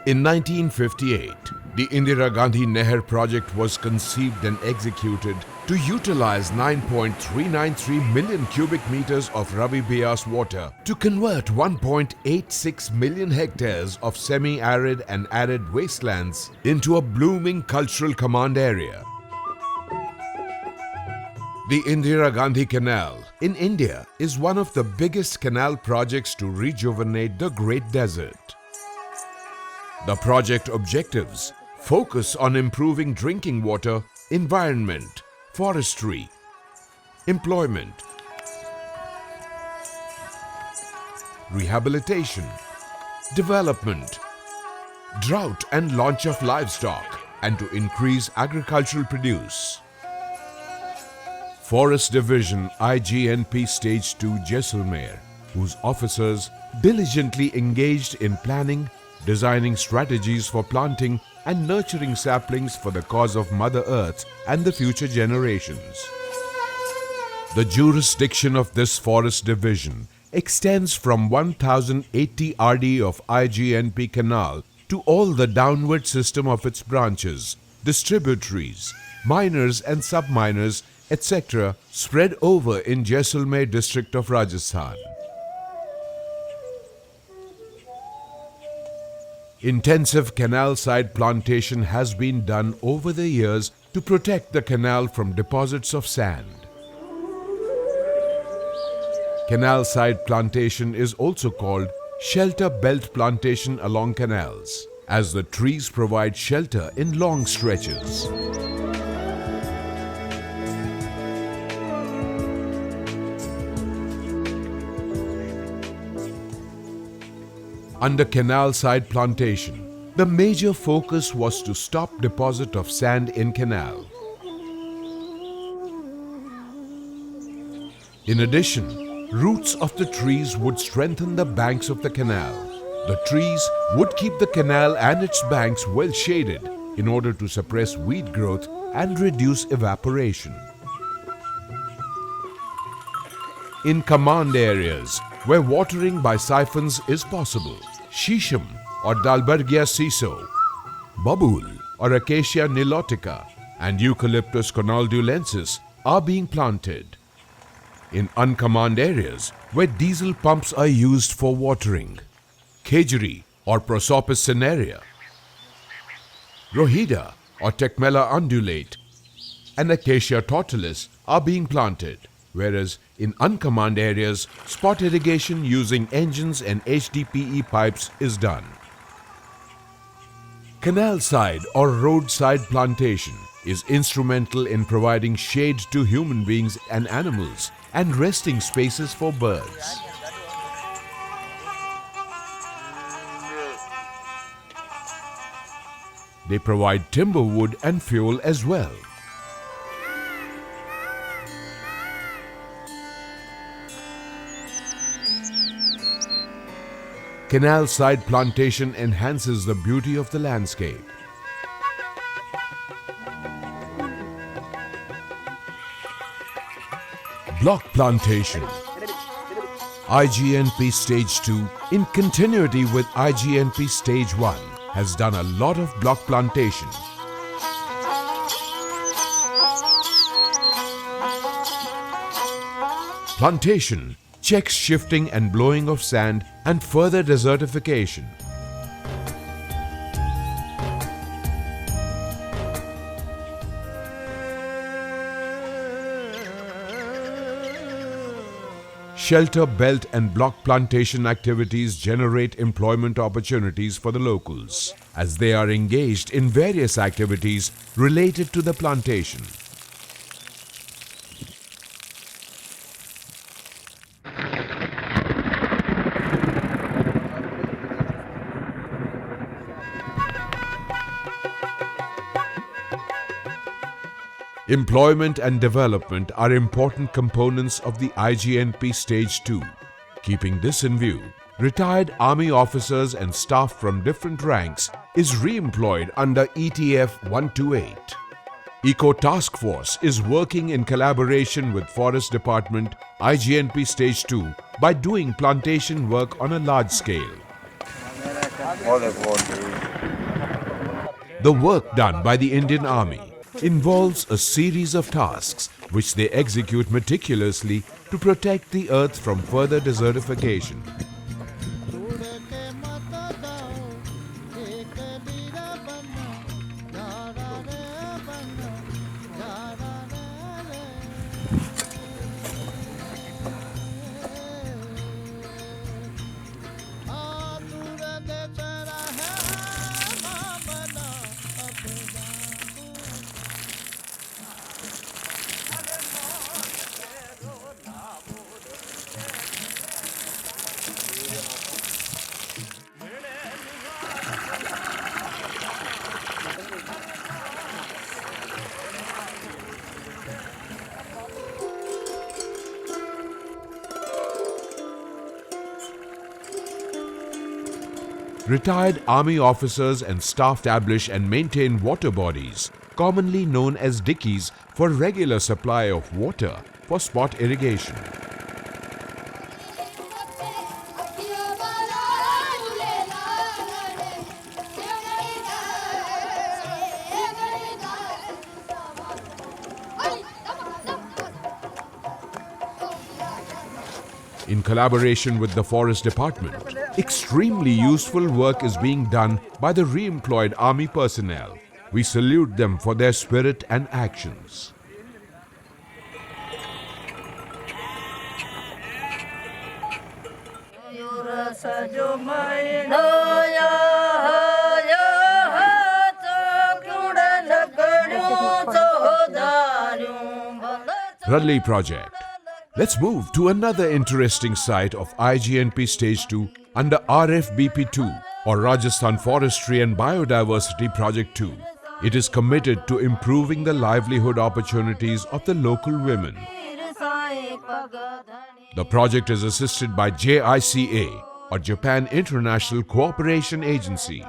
In 1958, the Indira Gandhi Nehar project was conceived and executed to utilize 9.393 million cubic meters of Ravi Beas water to convert 1.86 million hectares of semi-arid and arid wastelands into a blooming cultural command area. The Indira Gandhi Canal in India is one of the biggest canal projects to rejuvenate the Great Desert. The project objectives focus on improving drinking water, environment, forestry, employment, rehabilitation, development, drought and launch of livestock, and to increase agricultural produce. Forest Division IGNP Stage 2 Jaisalmer, whose officers diligently engaged in planning, designing strategies for planting and nurturing saplings for the cause of Mother Earth and the future generations. The jurisdiction of this Forest Division extends from 1080 RD of IGNP Canal to all the downward system of its branches, distributaries, minors and sub-minors, etc. spread over in Jaisalmer district of Rajasthan. Intensive canal side plantation has been done over the years to protect the canal from deposits of sand. Canal side plantation is also called shelter belt plantation along canals, as the trees provide shelter in long stretches. Under canal side plantation, the major focus was to stop deposit of sand in canal. In addition, roots of the trees would strengthen the banks of the canal. The trees would keep the canal and its banks well shaded in order to suppress weed growth and reduce evaporation. In command areas where watering by siphons is possible, Shisham or Dalbergia siso, Babul or Acacia nilotica and Eucalyptus conaldulensis are being planted. In uncommand areas where diesel pumps are used for watering, Khejri or Prosopis cinerea, Rohida or Tecmella undulate and Acacia tortilis are being planted, whereas in uncommand areas, spot irrigation using engines and HDPE pipes is done. Canal side or roadside plantation is instrumental in providing shade to human beings and animals and resting spaces for birds. They provide timber wood and fuel as well. Canal side plantation enhances the beauty of the landscape. Block plantation. IGNP Stage 2, in continuity with IGNP Stage 1, has done a lot of block plantation. Plantation checks shifting and blowing of sand and further desertification. Shelter, belt and block plantation activities generate employment opportunities for the locals, as they are engaged in various activities related to the plantation. Employment and development are important components of the IGNP Stage 2. Keeping this in view, retired army officers and staff from different ranks is re-employed under ETF 128. Eco Task Force is working in collaboration with Forest Department, IGNP Stage 2 by doing plantation work on a large scale. The work done by the Indian Army involves a series of tasks which they execute meticulously to protect the earth from further desertification. Retired army officers and staff establish and maintain water bodies, commonly known as dickies, for regular supply of water for spot irrigation. In collaboration with the Forest Department, extremely useful work is being done by the re-employed army personnel. We salute them for their spirit and actions. Ralli Project. Let's move to another interesting site of IGNP Stage 2 under RFBP2 or Rajasthan Forestry and Biodiversity Project 2. It is committed to improving the livelihood opportunities of the local women. The project is assisted by JICA or Japan International Cooperation Agency.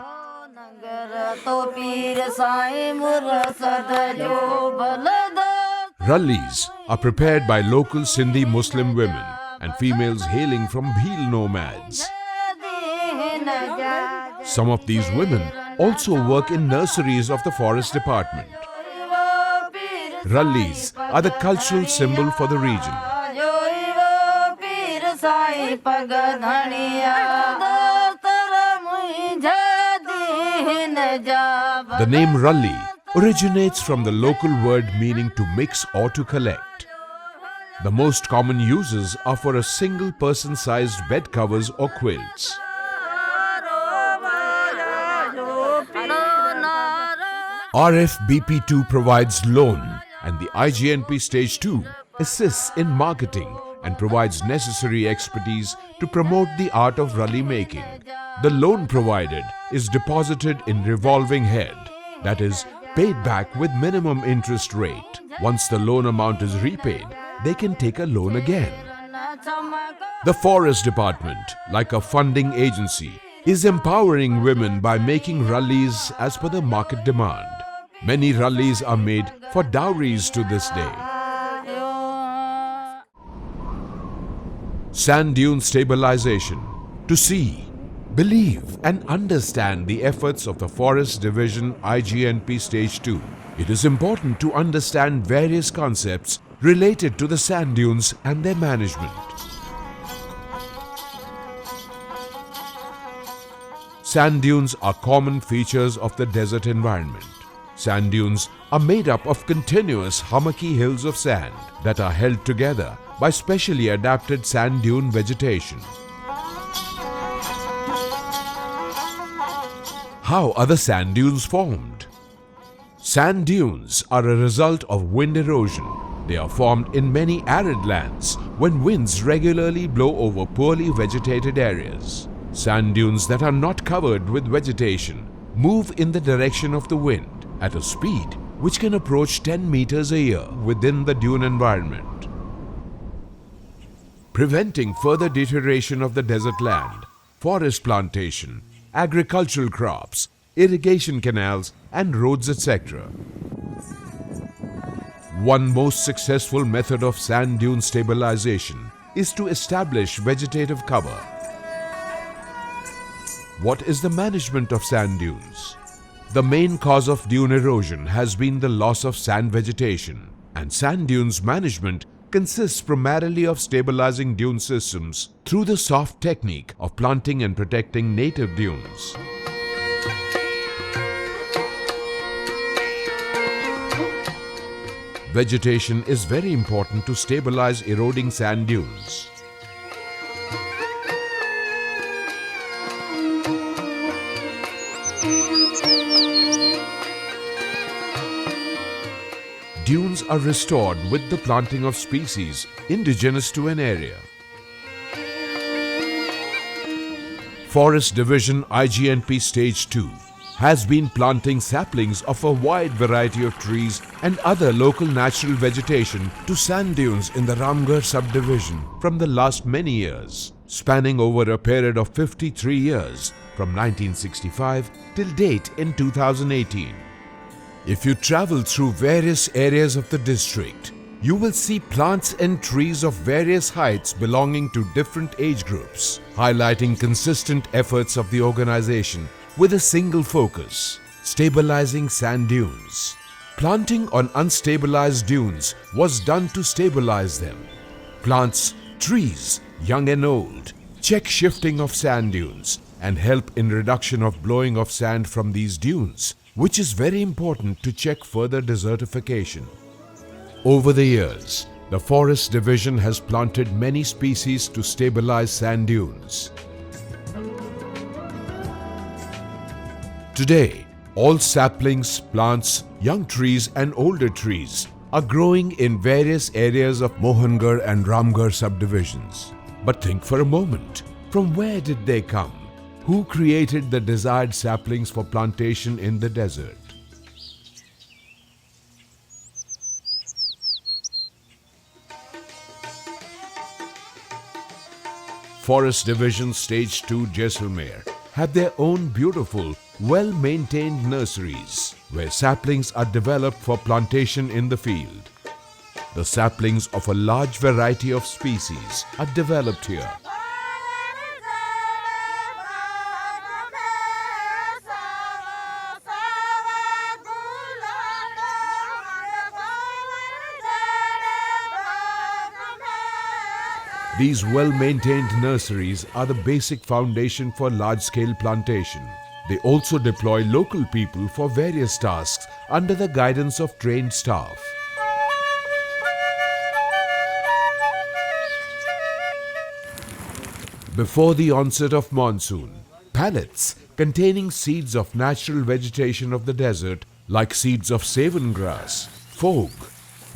Rallis are prepared by local Sindhi Muslim women and females hailing from Bhil nomads. Some of these women also work in nurseries of the Forest Department. Rallis are the cultural symbol for the region. The name Ralli originates from the local word meaning to mix or to collect. The most common uses are for a single person-sized bed covers or quilts. RFBP2 provides loan and the IGNP Stage 2 assists in marketing and provides necessary expertise to promote the art of Ralli making. The loan provided is deposited in revolving head, that is, paid back with minimum interest rate. Once the loan amount is repaid, they can take a loan again. The Forest Department, like a funding agency, is empowering women by making rallies as per the market demand. Many rallies are made for dowries to this day. Sand dune stabilization. To see, believe and understand the efforts of the Forest Division IGNP Stage 2. It is important to understand various concepts related to the sand dunes and their management. Sand dunes are common features of the desert environment. Sand dunes are made up of continuous hummocky hills of sand that are held together by specially adapted sand dune vegetation. How are the sand dunes formed? Sand dunes are a result of wind erosion. They are formed in many arid lands when winds regularly blow over poorly vegetated areas. Sand dunes that are not covered with vegetation move in the direction of the wind at a speed which can approach 10 meters a year within the dune environment. Preventing further deterioration of the desert land, forest plantation, agricultural crops, irrigation canals and roads, etc. One most successful method of sand dune stabilization is to establish vegetative cover. What is the management of sand dunes? The main cause of dune erosion has been the loss of sand vegetation, and sand dunes management consists primarily of stabilizing dune systems through the soft technique of planting and protecting native dunes. Vegetation is very important to stabilize eroding sand dunes. Dunes are restored with the planting of species indigenous to an area. Forest Division IGNP Stage 2 has been planting saplings of a wide variety of trees and other local natural vegetation to sand dunes in the Ramgarh subdivision from the last many years, spanning over a period of 53 years from 1965 till date in 2018. If you travel through various areas of the district, you will see plants and trees of various heights belonging to different age groups, highlighting consistent efforts of the organization with a single focus: stabilizing sand dunes. Planting on unstabilized dunes was done to stabilize them. Plants trees, young and old, check shifting of sand dunes and help in reduction of blowing of sand from these dunes, which is very important to check further desertification. Over the years, the Forest Division has planted many species to stabilize sand dunes. Today, all saplings, plants, young trees and older trees are growing in various areas of Mohangarh and Ramgarh subdivisions. But think for a moment, from where did they come? Who created the desired saplings for plantation in the desert? Forest Division Stage 2 Jaisalmer have their own beautiful, well-maintained nurseries where saplings are developed for plantation in the field. The saplings of a large variety of species are developed here. These well-maintained nurseries are the basic foundation for large-scale plantation. They also deploy local people for various tasks under the guidance of trained staff. Before the onset of monsoon, pallets containing seeds of natural vegetation of the desert like seeds of savan grass, fog,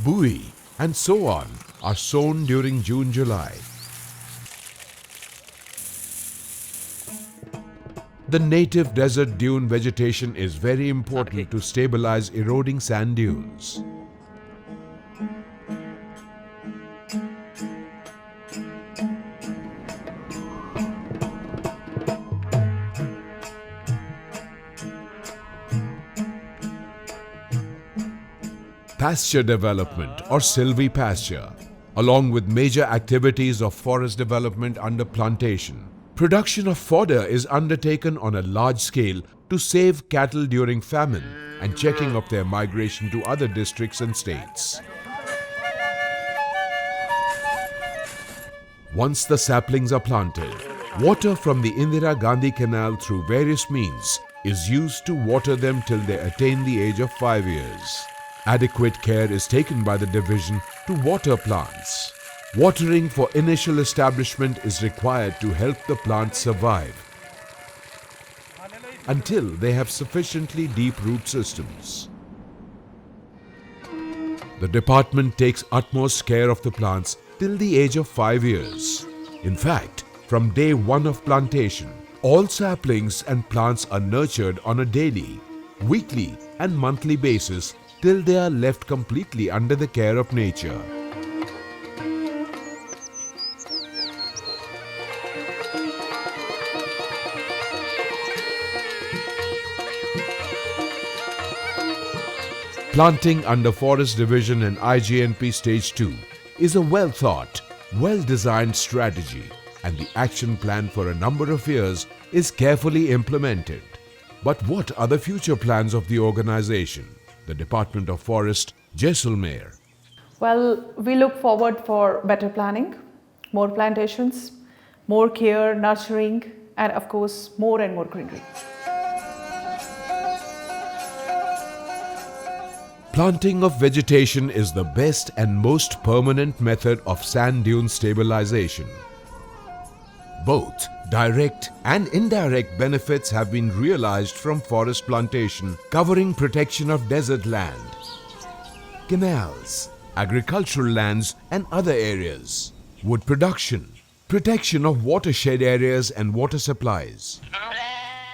buoy and so on are sown during June-July. The native desert dune vegetation is very important to stabilize eroding sand dunes. Pasture development or silvipasture, along with major activities of forest development under plantation. Production of fodder is undertaken on a large scale to save cattle during famine and checking of their migration to other districts and states. Once the saplings are planted, water from the Indira Gandhi Canal through various means is used to water them till they attain the age of 5 years. Adequate care is taken by the division to water plants. Watering for initial establishment is required to help the plants survive until they have sufficiently deep root systems. The department takes utmost care of the plants till the age of 5 years. In fact, from day 1 of plantation, all saplings and plants are nurtured on a daily, weekly and monthly basis till they are left completely under the care of nature. Planting under Forest Division and IGNP Stage 2 is a well-thought, well-designed strategy, and the action plan for a number of years is carefully implemented. But what are the future plans of the organization, the Department of Forest, Jaisalmer? Well, we look forward for better planning, more plantations, more care, nurturing, and of course, more and more greenery. Planting of vegetation is the best and most permanent method of sand dune stabilization. Both direct and indirect benefits have been realized from forest plantation covering protection of desert land, canals, agricultural lands and other areas, wood production, protection of watershed areas and water supplies,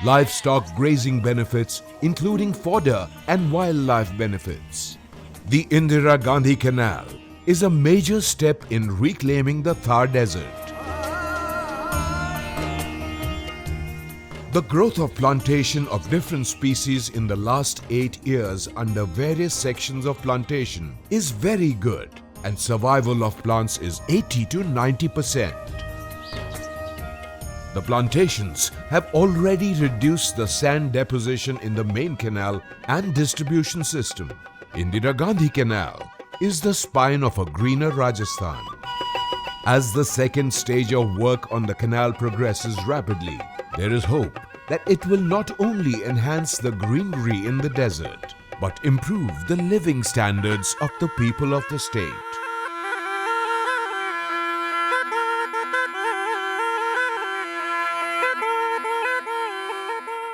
livestock grazing benefits including fodder and wildlife benefits. The Indira Gandhi Canal is a major step in reclaiming the Thar Desert. The growth of plantation of different species in the last 8 years under various sections of plantation is very good and survival of plants is 80 to 90%. The plantations have already reduced the sand deposition in the main canal and distribution system. Indira Gandhi Canal is the spine of a greener Rajasthan. As the second stage of work on the canal progresses rapidly, there is hope that it will not only enhance the greenery in the desert, but improve the living standards of the people of the state.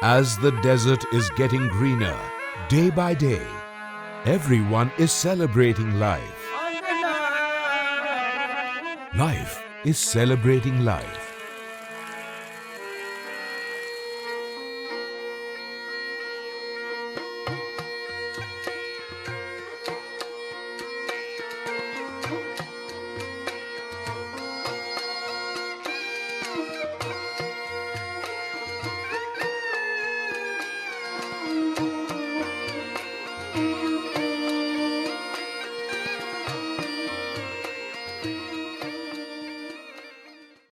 As the desert is getting greener day by day, everyone is celebrating life. Life is celebrating life.